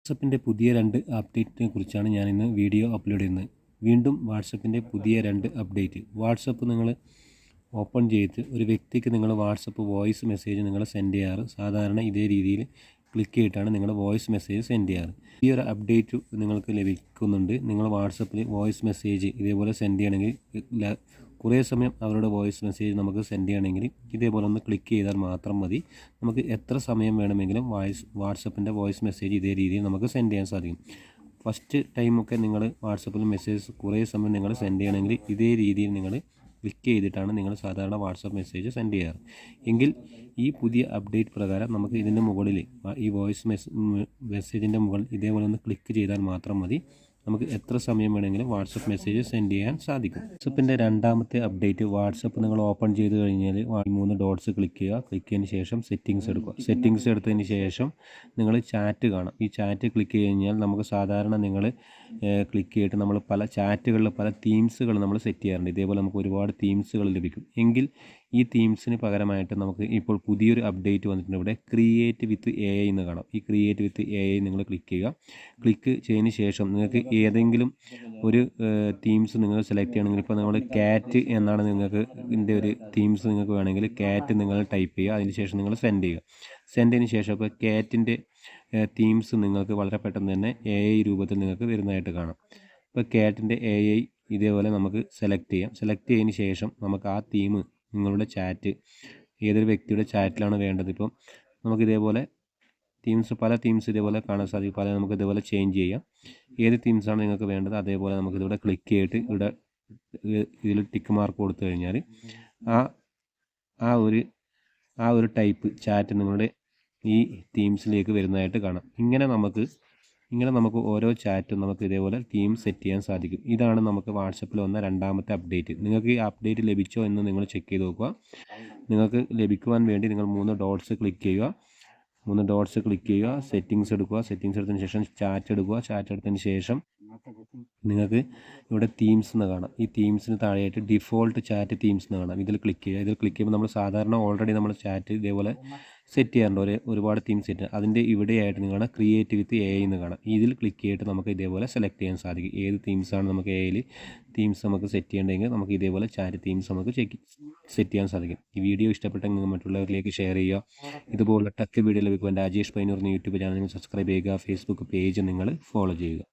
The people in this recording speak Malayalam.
വാട്സപ്പിൻ്റെ പുതിയ 2 അപ്ഡേറ്റിനെ കുറിച്ചാണ് ഞാനിന്ന് വീഡിയോ അപ്ലോഡ് ചെയ്യുന്നത്. വീണ്ടും വാട്സപ്പിൻ്റെ പുതിയ 2 അപ്ഡേറ്റ്. വാട്സപ്പ് നിങ്ങൾ ഓപ്പൺ ചെയ്ത് ഒരു വ്യക്തിക്ക് നിങ്ങൾ വാട്സപ്പ് വോയിസ് മെസ്സേജ് നിങ്ങൾ സെൻഡ് ചെയ്യാറ് സാധാരണ ഇതേ രീതിയിൽ ക്ലിക്ക് ചെയ്തിട്ടാണ് നിങ്ങൾ വോയിസ് മെസ്സേജ് സെൻഡ് ചെയ്യാറ്. ഈ ഒരു അപ്ഡേറ്റ് നിങ്ങൾക്ക് ലഭിക്കുന്നുണ്ട്. നിങ്ങൾ വാട്സപ്പിൽ വോയിസ് മെസ്സേജ് ഇതേപോലെ സെൻഡ് ചെയ്യണമെങ്കിൽ കുറേ സമയം അവരുടെ വോയിസ് മെസ്സേജ് നമുക്ക് സെൻഡ് ചെയ്യണമെങ്കിൽ ഇതേപോലെ ഒന്ന് ക്ലിക്ക് ചെയ്താൽ മാത്രം മതി. നമുക്ക് എത്ര സമയം വേണമെങ്കിലും വാട്സപ്പിൻ്റെ വോയിസ് മെസ്സേജ് ഇതേ രീതിയിൽ നമുക്ക് സെൻഡ് ചെയ്യാൻ സാധിക്കും. ഫസ്റ്റ് ടൈമൊക്കെ നിങ്ങൾ വാട്സപ്പിൽ മെസ്സേജ് കുറേ സമയം നിങ്ങൾ സെൻഡ് ചെയ്യണമെങ്കിൽ ഇതേ രീതിയിൽ നിങ്ങൾ ക്ലിക്ക് ചെയ്തിട്ടാണ് നിങ്ങൾ സാധാരണ വാട്സപ്പ് മെസ്സേജ് സെൻഡ് ചെയ്യാറ്. എങ്കിൽ ഈ പുതിയ അപ്ഡേറ്റ് പ്രകാരം നമുക്ക് ഇതിൻ്റെ മുകളിൽ ഈ വോയിസ് മെസ്സേജിൻ്റെ മുകളിൽ ഇതേപോലെ ഒന്ന് ക്ലിക്ക് ചെയ്താൽ മാത്രം മതി. നമുക്ക് എത്ര സമയം വേണമെങ്കിലും വാട്സപ്പ് മെസ്സേജ് സെൻഡ് ചെയ്യാൻ സാധിക്കും. വാട്സപ്പിൻ്റെ രണ്ടാമത്തെ അപ്ഡേറ്റ്, വാട്സപ്പ് നിങ്ങൾ ഓപ്പൺ ചെയ്ത് കഴിഞ്ഞാൽ 3 ഡോട്ട്സ് ക്ലിക്ക് ചെയ്യുക. ക്ലിക്ക് ചെയ്തതിന് ശേഷം സെറ്റിങ്സ് എടുക്കുക. സെറ്റിങ്സ് എടുത്തതിന് ശേഷം നിങ്ങൾ ചാറ്റ് കാണാം. ഈ ചാറ്റ് ക്ലിക്ക് കഴിഞ്ഞാൽ നമുക്ക് സാധാരണ നിങ്ങൾ ക്ലിക്ക് ചെയ്തിട്ട് നമ്മൾ പല ചാറ്റുകളിൽ പല തീംസുകൾ നമ്മൾ സെറ്റ് ചെയ്യാറുണ്ട്. ഇതേപോലെ നമുക്ക് ഒരുപാട് തീംസുകൾ ലഭിക്കും. എങ്കിൽ ഈ തീംസിന് പകരമായിട്ട് നമുക്ക് ഇപ്പോൾ പുതിയൊരു അപ്ഡേറ്റ് വന്നിട്ടുണ്ട്. ഇവിടെ ക്രിയേറ്റ് വിത്ത് AI എന്ന് കാണാം. ഈ ക്രിയേറ്റ് വിത്ത് AI നിങ്ങൾ ക്ലിക്ക് ചെയ്യുക. ക്ലിക്ക് ചെയ്തതിന് ശേഷം നിങ്ങൾക്ക് ഏതെങ്കിലും ഒരു തീംസ് നിങ്ങൾ സെലക്ട് ചെയ്യണമെങ്കിൽ ഇപ്പോൾ നമ്മൾ ക്യാറ്റ് എന്നാണ് നിങ്ങൾക്ക് ഇതിൻ്റെ ഒരു തീംസ് നിങ്ങൾക്ക് വേണമെങ്കിൽ ക്യാറ്റ് നിങ്ങൾ ടൈപ്പ് ചെയ്യുക. അതിന് ശേഷം നിങ്ങൾ സെൻഡ് ചെയ്യുക. സെൻഡ് ചെയ്തതിന് ശേഷം ഇപ്പോൾ ക്യാറ്റിൻ്റെ തീംസ് നിങ്ങൾക്ക് വളരെ പെട്ടെന്ന് തന്നെ AI രൂപത്തിൽ നിങ്ങൾക്ക് വരുന്നതായിട്ട് കാണാം. ഇപ്പോൾ ക്യാറ്റിൻ്റെ AI ഇതേപോലെ നമുക്ക് സെലക്ട് ചെയ്യാം. സെലക്ട് ചെയ്തതിന് ശേഷം നമുക്ക് ആ തീം നിങ്ങളുടെ ചാറ്റ് ഏതൊരു വ്യക്തിയുടെ ചാറ്റിലാണ് വേണ്ടത്. ഇപ്പം നമുക്കിതേപോലെ പല തീംസ് ഇതേപോലെ കാണാൻ സാധിക്കും. പല നമുക്ക് ഇതേപോലെ ചേഞ്ച് ചെയ്യാം. ഏത് തീംസാണ് നിങ്ങൾക്ക് വേണ്ടത് അതേപോലെ നമുക്കിതിവിടെ ക്ലിക്ക് ചെയ്തിട്ട് ഇവിടെ ഇതിൽ ടിക്ക് മാർക്ക് കൊടുത്തു കഴിഞ്ഞാൽ ആ ഒരു ടൈപ്പ് ചാറ്റ് നിങ്ങളുടെ ഈ തീംസിലേക്ക് വരുന്നതായിട്ട് കാണാം. ഇങ്ങനെ നമുക്ക് ഓരോ ചാറ്റും നമുക്ക് ഇതേപോലെ തീം സെറ്റ് ചെയ്യാൻ സാധിക്കും. ഇതാണ് നമുക്ക് വാട്സപ്പിൽ വന്ന രണ്ടാമത്തെ അപ്ഡേറ്റ്. നിങ്ങൾക്ക് ഈ അപ്ഡേറ്റ് ലഭിച്ചോ എന്ന് നിങ്ങൾ ചെക്ക് ചെയ്ത് നോക്കുക. നിങ്ങൾക്ക് ലഭിക്കുവാൻ വേണ്ടി നിങ്ങൾ 3 ഡോട്ട്സ് ക്ലിക്ക് ചെയ്യുക. 3 ഡോട്ട്സ് ക്ലിക്ക് ചെയ്യുക. സെറ്റിങ്സ് എടുക്കുക. സെറ്റിങ്സ് എടുത്തതിന് ശേഷം ചാറ്റ് എടുക്കുക. ചാറ്റ് എടുത്തതിന് ശേഷം നിങ്ങൾക്ക് ഇവിടെ തീംസ് എന്ന് കാണാം. ഈ തീംസിന് താഴെയായിട്ട് ഡിഫോൾട്ട് ചാറ്റ് തീംസ് എന്ന് കാണാം. ഇതിൽ ക്ലിക്ക് ചെയ്യുക. ഇതിൽ ക്ലിക്ക് ചെയ്യുമ്പോൾ നമ്മൾ സാധാരണ ഓൾറെഡി നമ്മൾ ചാറ്റ് ഇതേപോലെ സെറ്റ് ചെയ്യാറുണ്ട്. ഒരുപാട് തീം സെറ്റ്. അതിൻ്റെ ഇവിടെയായിട്ട് നിങ്ങൾ ക്രിയേറ്റ് വിത്ത് AI എന്ന് കാണാം. ഇതിൽ ക്ലിക്ക് ചെയ്തിട്ട് നമുക്ക് ഇതേപോലെ സെലക്ട് ചെയ്യാൻ സാധിക്കും. ഏത് തീംസാണ് നമുക്ക് AIയിൽ തീംസ് നമുക്ക് സെറ്റ് ചെയ്യേണ്ടതെങ്കിൽ നമുക്ക് ഇതേപോലെ ചാറ്റ് തീംസ് നമുക്ക് സെറ്റ് ചെയ്യാൻ സാധിക്കും. ഈ വീഡിയോ ഇഷ്ടപ്പെട്ടെങ്കിൽ നിങ്ങൾ മറ്റുള്ളവരിലേക്ക് ഷെയർ ചെയ്യുക. ഇതുപോലുള്ള ടെക് വീഡിയോ ലഭിക്കുവാൻ രാജേഷ് പൈനൂർ എന്ന യൂട്യൂബ് ചാനൽ നിങ്ങൾ സബ്സ്ക്രൈബ് ചെയ്യുക. ഫേസ്ബുക്ക് പേജ് നിങ്ങൾ ഫോളോ ചെയ്യുക.